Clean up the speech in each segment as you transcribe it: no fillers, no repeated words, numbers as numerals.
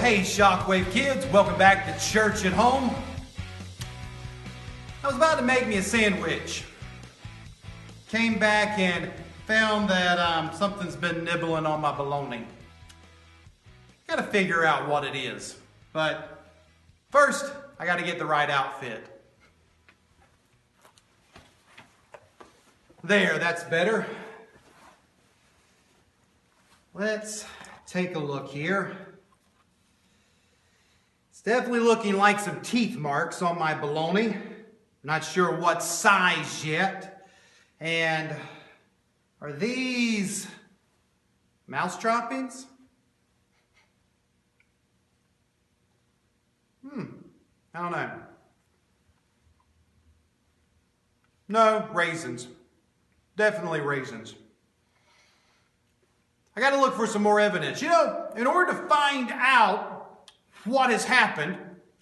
Hey Shockwave kids, welcome back to Church at Home. I was about to make me a sandwich. Came back and found that something's been nibbling on my bologna. Gotta figure out what it is. But first, I gotta get the right outfit. There, that's better. Let's take a look here. It's definitely looking like some teeth marks on my bologna. Not sure what size yet. And are these mouse droppings? I don't know. No, raisins. Definitely raisins. I got to look for some more evidence. You know, in order to find out what has happened,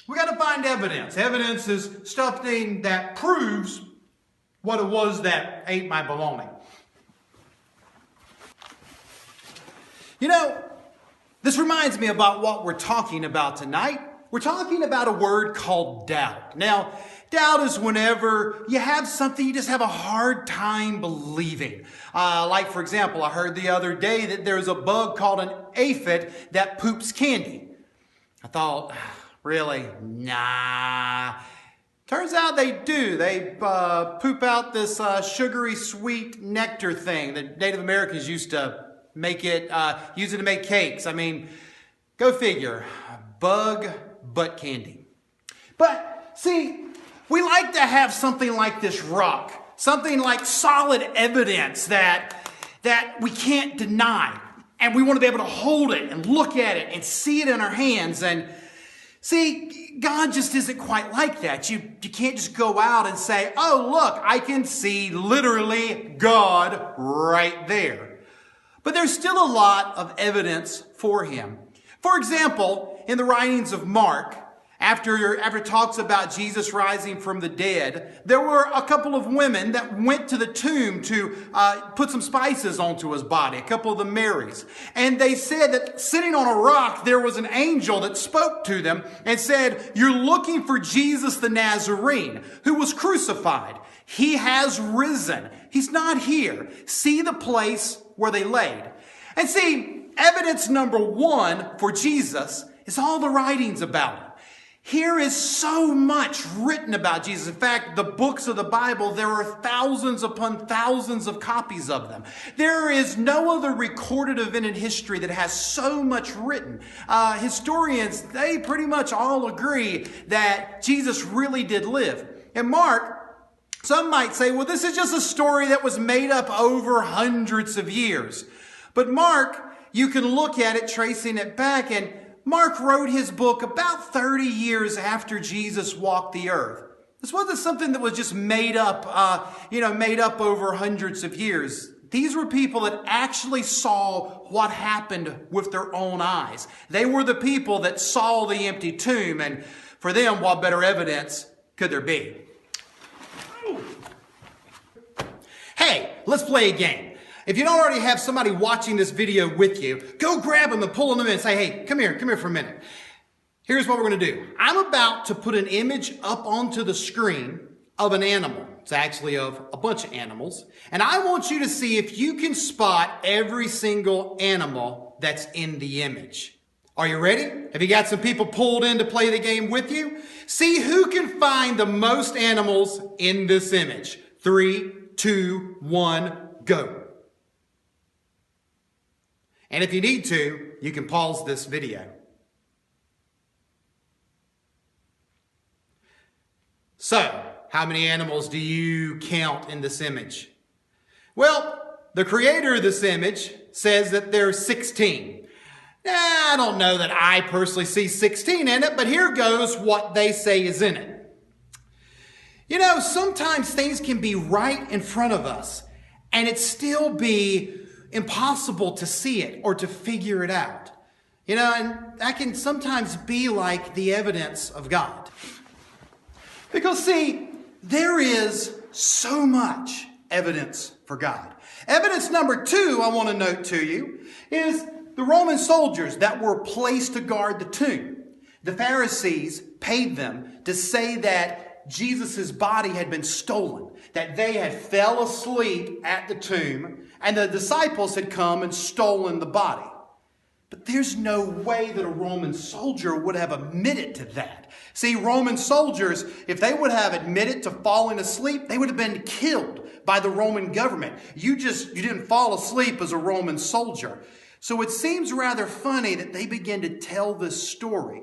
we got to find evidence. Evidence is something that proves what it was that ate my bologna. You know, this reminds me about what we're talking about tonight. We're talking about a word called doubt. Now, doubt is whenever you have something you just have a hard time believing. Like, for example, I heard the other day that there's a bug called an aphid that poops candy. I thought, really? Nah. Turns out they do. They poop out this sugary sweet nectar thing that Native Americans used to make it, use it to make cakes. I mean, go figure. Bug butt candy. But see, we like to have something like this rock, something like solid evidence that we can't deny. And we want to be able to hold it and look at it and see it in our hands. And see, God just isn't quite like that. You can't just go out and say, oh, look, I can see literally God right there. But there's still a lot of evidence for him. For example, in the writings of Mark, after it talks about Jesus rising from the dead, there were a couple of women that went to the tomb to put some spices onto his body, a couple of the Marys. And they said that sitting on a rock, there was an angel that spoke to them and said, you're looking for Jesus the Nazarene, who was crucified. He has risen. He's not here. See the place where they laid. And see, evidence number one for Jesus is all the writings about him. Here is so much written about Jesus. In fact, the books of the Bible, there are thousands upon thousands of copies of them. There is no other recorded event in history that has so much written. Historians, they pretty much all agree that Jesus really did live. And Mark, some might say, well, this is just a story that was made up over hundreds of years. But Mark, you can look at it, tracing it back, and Mark wrote his book about 30 years after Jesus walked the earth. This wasn't something that was just made up over hundreds of years. These were people that actually saw what happened with their own eyes. They were the people that saw the empty tomb, and for them, what better evidence could there be? Hey, let's play a game. If you don't already have somebody watching this video with you, go grab them and pull them in and say, hey, come here for a minute. Here's what we're going to do. I'm about to put an image up onto the screen of an animal. It's actually of a bunch of animals. And I want you to see if you can spot every single animal that's in the image. Are you ready? Have you got some people pulled in to play the game with you? See who can find the most animals in this image. 3, 2, 1, go. And if you need to, you can pause this video. So, how many animals do you count in this image? Well, the creator of this image says that there's 16. I don't know that I personally see 16 in it, but here goes what they say is in it. You know, sometimes things can be right in front of us, and it still be impossible to see it or to figure it out. You know, and that can sometimes be like the evidence of God. Because see, there is so much evidence for God. Evidence number 2 I want to note to you is the Roman soldiers that were placed to guard the tomb, the Pharisees paid them to say that Jesus' body had been stolen, that they had fell asleep at the tomb, and the disciples had come and stolen the body. But there's no way that a Roman soldier would have admitted to that. See, Roman soldiers, if they would have admitted to falling asleep, they would have been killed by the Roman government. You didn't fall asleep as a Roman soldier. So it seems rather funny that they begin to tell this story.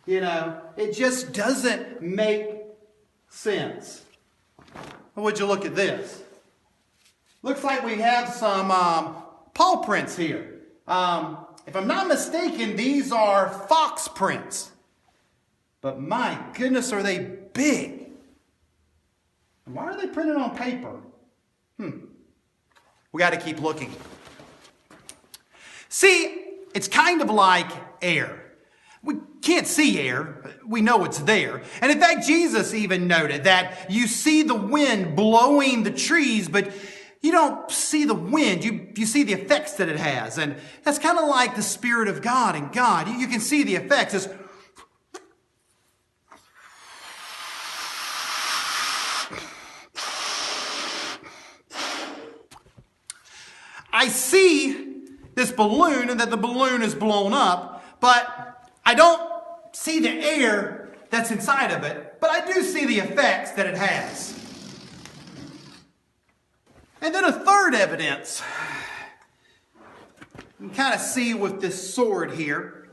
You know, it just doesn't make sense. Would you look at this? Looks like we have some paw prints here. If I'm not mistaken, these are fox prints. But my goodness, are they big? And why are they printed on paper? We got to keep looking. See, it's kind of like air. We can't see air. We know it's there. And in fact, Jesus even noted that you see the wind blowing the trees, but you don't see the wind. You see the effects that it has. And that's kind of like the Spirit of God and God. You can see the effects. It's I see this balloon and that the balloon is blown up, but I don't see the air that's inside of it, but I do see the effects that it has. And then a third evidence you can kind of see with this sword here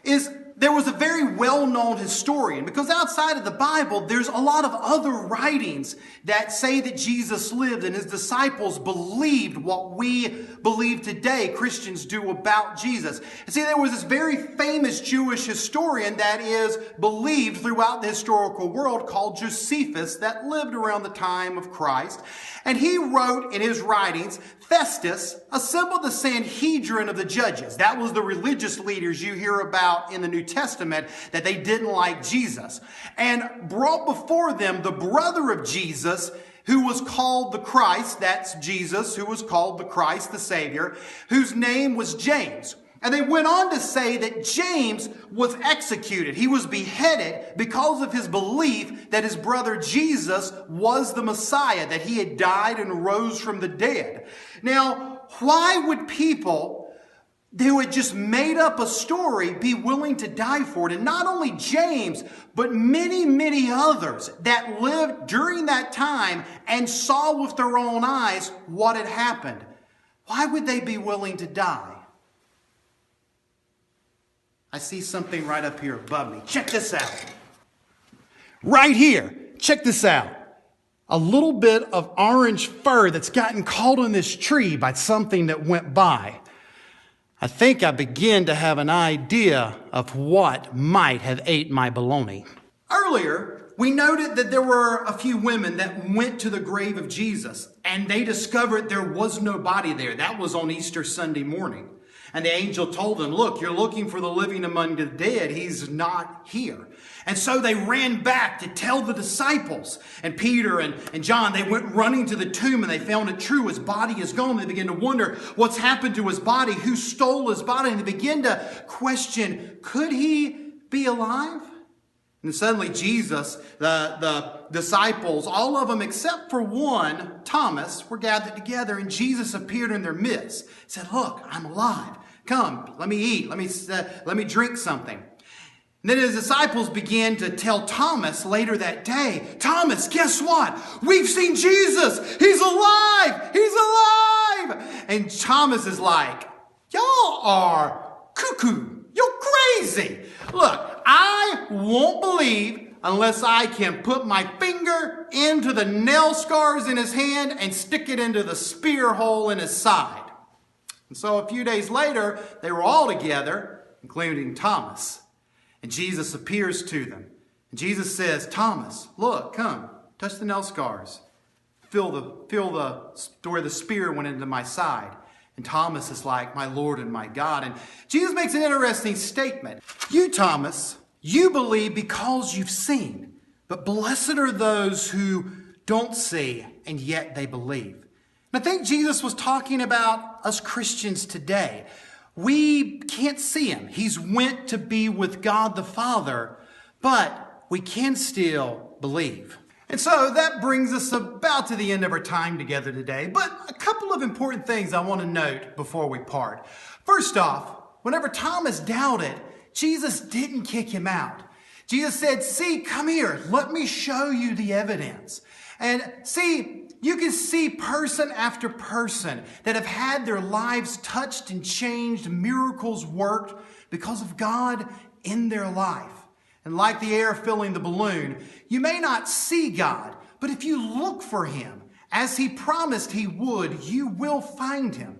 is there was a very well-known historian, because outside of the Bible, there's a lot of other writings that say that Jesus lived and his disciples believed what we believe today Christians do about Jesus. And see, there was this very famous Jewish historian that is believed throughout the historical world called Josephus that lived around the time of Christ. And he wrote in his writings, Festus assembled the Sanhedrin of the judges. That was the religious leaders you hear about in the New Testament that they didn't like Jesus. And brought before them the brother of Jesus, who was called the Christ. That's Jesus, who was called the Christ, the Savior, whose name was James. And they went on to say that James was executed. He was beheaded because of his belief that his brother Jesus was the Messiah, that he had died and rose from the dead. Now, why would people who had just made up a story be willing to die for it? And not only James, but many, many others that lived during that time and saw with their own eyes what had happened. Why would they be willing to die? I see something right up here above me. Check this out. Right here. Check this out. A little bit of orange fur that's gotten caught on this tree by something that went by. I think I begin to have an idea of what might have ate my bologna. Earlier, we noted that there were a few women that went to the grave of Jesus, and they discovered there was no body there. That was on Easter Sunday morning. And the angel told them, look, you're looking for the living among the dead. He's not here. And so they ran back to tell the disciples. And Peter and John, they went running to the tomb and they found it true. His body is gone. They began to wonder what's happened to his body, who stole his body. And they began to question, could he be alive? And suddenly Jesus, the disciples, all of them except for one, Thomas, were gathered together, and Jesus appeared in their midst. He said, look, I'm alive. Come, let me eat. Let me drink something. And then his disciples began to tell Thomas later that day, Thomas, guess what? We've seen Jesus. He's alive. He's alive. And Thomas is like, y'all are cuckoo. You're crazy. Look, I won't believe unless I can put my finger into the nail scars in his hand and stick it into the spear hole in his side. And so a few days later, they were all together, including Thomas. And Jesus appears to them. And Jesus says, Thomas, look, come, touch the nail scars. Feel where the spear went into my side. And Thomas is like, my Lord and my God. And Jesus makes an interesting statement. You, Thomas, you believe because you've seen. But blessed are those who don't see and yet they believe. And I think Jesus was talking about us Christians today. we can't see him. He's went to be with God the Father, but we can still believe. And so that brings us about to the end of our time together today. But a couple of important things I want to note before we part. First off, whenever Thomas doubted, Jesus didn't kick him out. Jesus said, see, come here, let me show you the evidence. And see, you can see person after person that have had their lives touched and changed, miracles worked because of God in their life. And like the air filling the balloon, you may not see God, but if you look for him, as he promised he would, you will find him.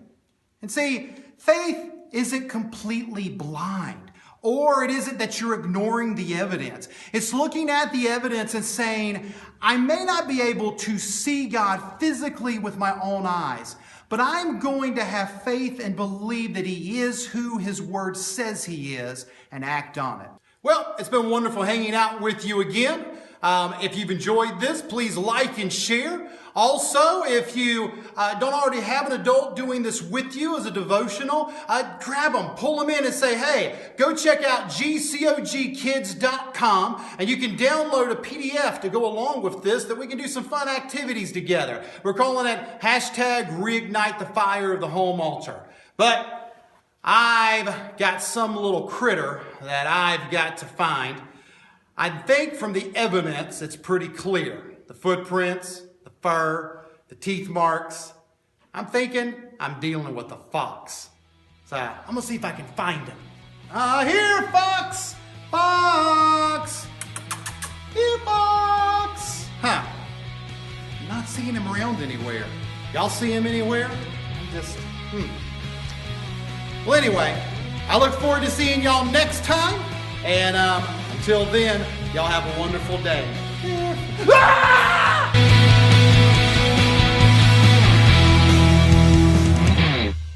And see, faith isn't completely blind. Or it isn't that you're ignoring the evidence. It's looking at the evidence and saying, I may not be able to see God physically with my own eyes, but I'm going to have faith and believe that he is who his word says he is and act on it. Well, it's been wonderful hanging out with you again. If you've enjoyed this, please like and share. Also, if you don't already have an adult doing this with you as a devotional, grab them, pull them in and say, hey, go check out gcogkids.com and you can download a PDF to go along with this that we can do some fun activities together. We're calling it hashtag reignite the fire of the home altar. But I've got some little critter that I've got to find. I think from the evidence, it's pretty clear. The footprints, the fur, the teeth marks. I'm thinking I'm dealing with a fox. So I'm going to see if I can find him. Here, fox! Fox! Here, fox! Huh. I'm not seeing him around anywhere. Y'all see him anywhere? I'm just, Well, anyway, I look forward to seeing y'all next time. And until then, y'all have a wonderful day. Ah!